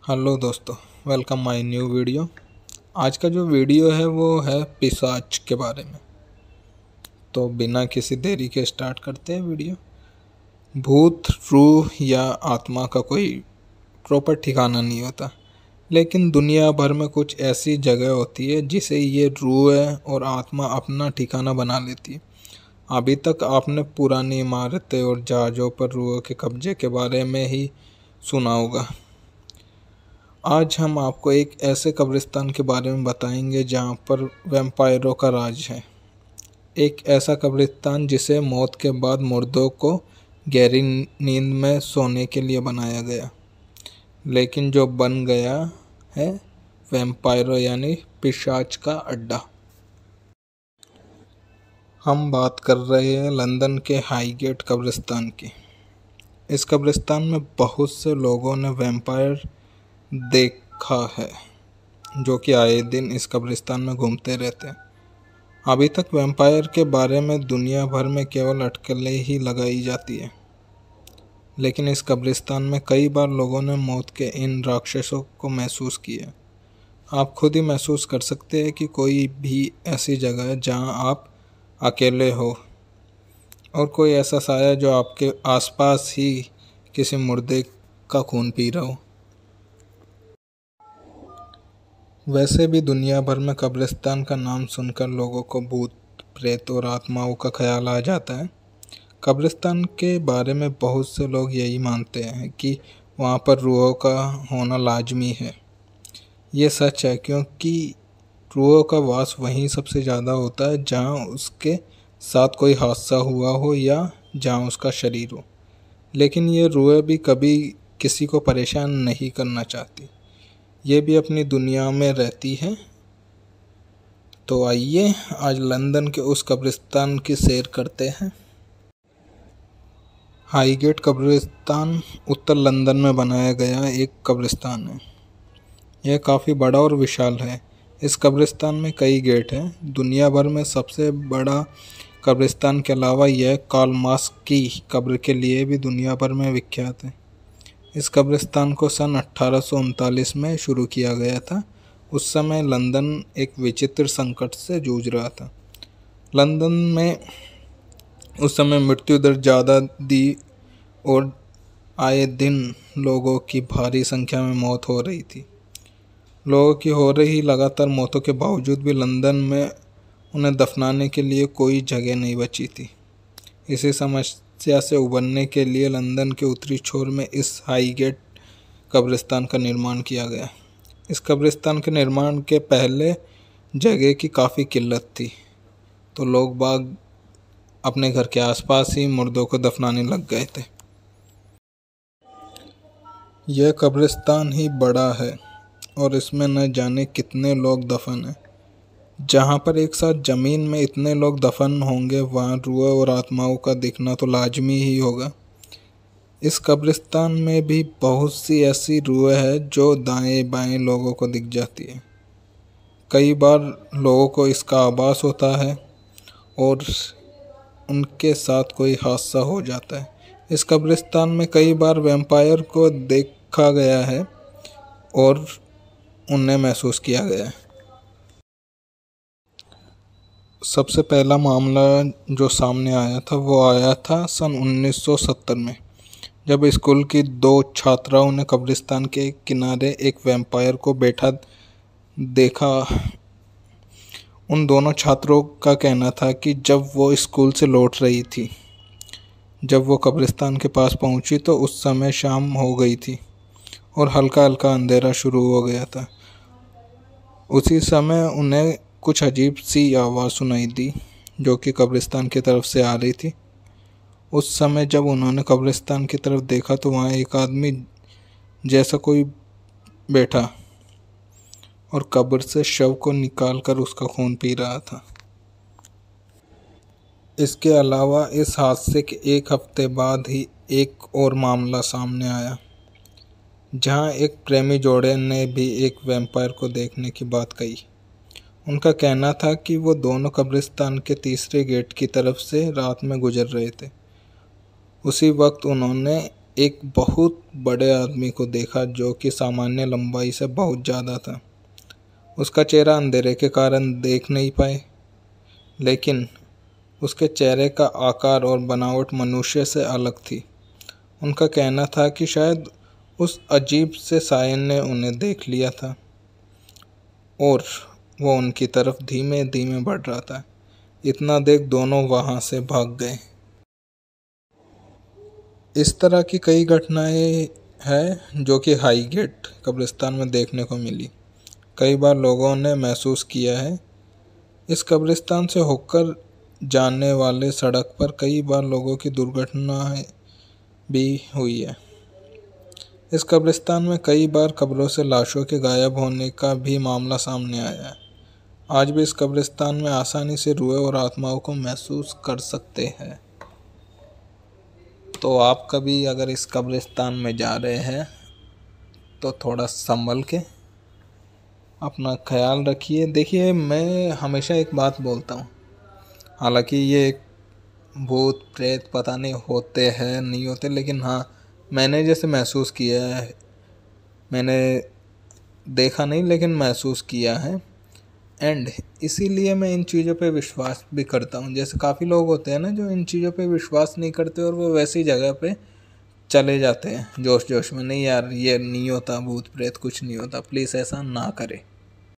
Hello दोस्तों, welcome my new video. आज का जो वीडियो है वो है पिशाच के बारे में। तो बिना किसी देरी के स्टार्ट करते हैं वीडियो। भूत, रूह या आत्मा का कोई प्रॉपर ठिकाना नहीं होता, लेकिन दुनिया भर में कुछ ऐसी जगह होती है जिसे ये रूह और आत्मा अपना ठिकाना बना लेती है। अभी तक आपने पुरानी इमारतें और जहाज़ों पर रूह के कब्जे के बारे में ही सुना होगा। आज हम आपको एक ऐसे कब्रिस्तान के बारे में बताएंगे जहां पर वैम्पायरों का राज है। एक ऐसा कब्रिस्तान जिसे मौत के बाद मुर्दों को गहरी नींद में सोने के लिए बनाया गया, लेकिन जो बन गया है वैम्पायरों यानी पिशाच का अड्डा। हम बात कर रहे हैं लंदन के हाईगेट कब्रिस्तान की। इस कब्रिस्तान में बहुत से लोगों ने वैम्पायर देखा है, जो कि आए दिन इस कब्रिस्तान में घूमते रहते हैं। अभी तक वैम्पायर के बारे में दुनिया भर में केवल अटकलें ही लगाई जाती है, लेकिन इस कब्रिस्तान में कई बार लोगों ने मौत के इन राक्षसों को महसूस किया। आप खुद ही महसूस कर सकते हैं कि कोई भी ऐसी जगह है जहां आप अकेले हो और कोई ऐसा साया जो आपके आसपास ही किसी मुर्दे का खून पी रहा हो। वैसे भी दुनिया भर में कब्रिस्तान का नाम सुनकर लोगों को भूत, प्रेत और आत्माओं का ख्याल आ जाता है। कब्रिस्तान के बारे में बहुत से लोग यही मानते हैं कि वहाँ पर रूहों का होना लाजमी है। ये सच है, क्योंकि रूहों का वास वहीं सबसे ज़्यादा होता है जहाँ उसके साथ कोई हादसा हुआ हो या जहाँ उसका शरीर हो। लेकिन ये रूहें भी कभी किसी को परेशान नहीं करना चाहती, ये भी अपनी दुनिया में रहती है। तो आइए आज लंदन के उस कब्रिस्तान की सैर करते हैं। हाईगेट कब्रिस्तान उत्तर लंदन में बनाया गया एक कब्रिस्तान है। यह काफ़ी बड़ा और विशाल है। इस कब्रिस्तान में कई गेट हैं। दुनिया भर में सबसे बड़ा कब्रिस्तान के अलावा यह कार्ल मार्क्स की कब्र के लिए भी दुनिया भर में विख्यात है। इस कब्रिस्तान को सन 1839 में शुरू किया गया था। उस समय लंदन एक विचित्र संकट से जूझ रहा था। लंदन में उस समय मृत्यु दर ज़्यादा थी और आए दिन लोगों की भारी संख्या में मौत हो रही थी। लोगों की हो रही लगातार मौतों के बावजूद भी लंदन में उन्हें दफनाने के लिए कोई जगह नहीं बची थी। इसी समस्या से उबरने के लिए लंदन के उत्तरी छोर में इस हाईगेट कब्रिस्तान का निर्माण किया गया। इस कब्रिस्तान के निर्माण के पहले जगह की काफ़ी किल्लत थी, तो लोग बाग अपने घर के आसपास ही मुर्दों को दफनाने लग गए थे। यह कब्रिस्तान ही बड़ा है और इसमें न जाने कितने लोग दफन हैं। जहाँ पर एक साथ ज़मीन में इतने लोग दफन होंगे, वहाँ रूह और आत्माओं का दिखना तो लाजमी ही होगा। इस कब्रिस्तान में भी बहुत सी ऐसी रूह है जो दाएं बाएं लोगों को दिख जाती है। कई बार लोगों को इसका आभास होता है और उनके साथ कोई हादसा हो जाता है। इस कब्रिस्तान में कई बार वैम्पायर को देखा गया है और उन्हें महसूस किया गया है। सबसे पहला मामला जो सामने आया था वो आया था सन 1970 में, जब स्कूल की दो छात्राओं ने कब्रिस्तान के किनारे एक वैम्पायर को बैठा देखा। उन दोनों छात्रों का कहना था कि जब वो स्कूल से लौट रही थी, जब वो कब्रिस्तान के पास पहुंची तो उस समय शाम हो गई थी और हल्का हल्का अंधेरा शुरू हो गया था। उसी समय उन्हें कुछ अजीब सी आवाज़ सुनाई दी जो कि कब्रिस्तान की तरफ से आ रही थी। उस समय जब उन्होंने कब्रिस्तान की तरफ देखा तो वहाँ एक आदमी जैसा कोई बैठा और कब्र से शव को निकालकर उसका खून पी रहा था। इसके अलावा इस हादसे के एक हफ्ते बाद ही एक और मामला सामने आया, जहां एक प्रेमी जोड़े ने भी एक वैम्पायर को देखने की बात कही। उनका कहना था कि वो दोनों कब्रिस्तान के तीसरे गेट की तरफ से रात में गुजर रहे थे। उसी वक्त उन्होंने एक बहुत बड़े आदमी को देखा जो कि सामान्य लंबाई से बहुत ज़्यादा था। उसका चेहरा अंधेरे के कारण देख नहीं पाए, लेकिन उसके चेहरे का आकार और बनावट मनुष्य से अलग थी। उनका कहना था कि शायद उस अजीब से सायन ने उन्हें देख लिया था और वो उनकी तरफ धीमे धीमे बढ़ रहा था। इतना देख दोनों वहां से भाग गए। इस तरह की कई घटनाएं हैं जो कि हाईगेट कब्रिस्तान में देखने को मिली। कई बार लोगों ने महसूस किया है। इस कब्रिस्तान से होकर जाने वाले सड़क पर कई बार लोगों की दुर्घटनाएं भी हुई है। इस कब्रिस्तान में कई बार कब्रों से लाशों के गायब होने का भी मामला सामने आया है। आज भी इस कब्रिस्तान में आसानी से रूहें और आत्माओं को महसूस कर सकते हैं। तो आप कभी अगर इस कब्रिस्तान में जा रहे हैं तो थोड़ा संभल के अपना ख्याल रखिए। देखिए, मैं हमेशा एक बात बोलता हूँ, हालांकि ये भूत प्रेत पता नहीं होते हैं नहीं होते, लेकिन हाँ, मैंने जैसे महसूस किया है, मैंने देखा नहीं लेकिन महसूस किया है। एंड इसीलिए मैं इन चीज़ों पे विश्वास भी करता हूँ। जैसे काफ़ी लोग होते हैं ना जो इन चीज़ों पे विश्वास नहीं करते और वो वैसी जगह पे चले जाते हैं जोश जोश में, नहीं यार ये नहीं होता, भूत प्रेत कुछ नहीं होता। प्लीज़ ऐसा ना करें।